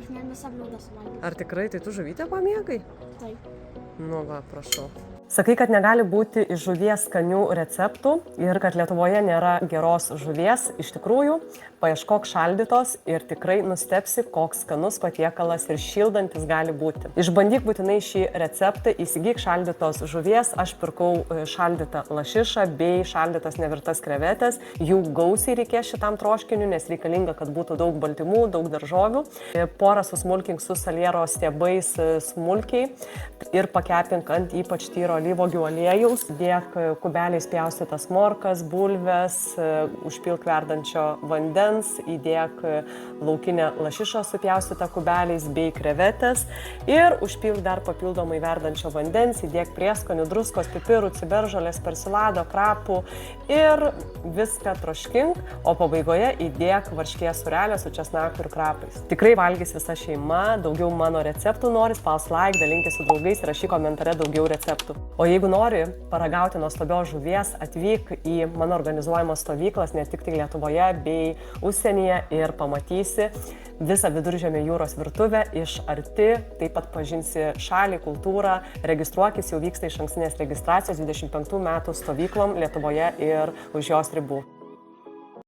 aš net visą bliūdą suvalgiau. Ar tikrai tai tu žuvytę pamėgai? Taip. Nu va, prašau. Sakai, kad negali būti iš žuvies skanių receptų ir kad Lietuvoje nėra geros žuvies. Iš tikrųjų, paieškok šaldytos ir tikrai nustepsi, koks skanus patiekalas ir šildantis gali būti. Išbandyk būtinai šį receptą, įsigyk šaldytos žuvies. Aš pirkau šaldytą lašišą bei šaldytas nevirtas krevetės. Jų gausiai reikės šitam troškiniui, nes reikalinga, kad būtų daug baltymų, daug daržovių. Porą susmulkink su saliero stiebais smulkiai ir pakepink ant ypač tyro alyvuogių aliejaus, dėk kubeliais pjaustytas morkas, bulves, užpilk verdančio vandens, įdėk laukinę lašišą supjaustytą kubeliais bei krevetės ir užpilk dar papildomai verdančio vandens, įdėk prieskonių, druskos, pipirų, ciberžolės, persilado, krapų ir viską troškink, o pabaigoje įdėk varškės sūrelę su česnaku ir krapais. Tikrai valgys visa šeima, daugiau mano receptų nori, spaus like, dalinkis su draugais ir rašyk komentare daugiau receptų. O jeigu nori paragauti nuostabios žuvies, atvyk į mano organizuojamas stovyklas ne tik tai Lietuvoje bei užsienyje ir pamatysi visą Viduržemio jūros virtuvę iš arti, taip pat pažinsi šalį, kultūrą, registruokis, jau vyksta išankstinės registracijos 25 metų stovyklom Lietuvoje ir už jos ribų.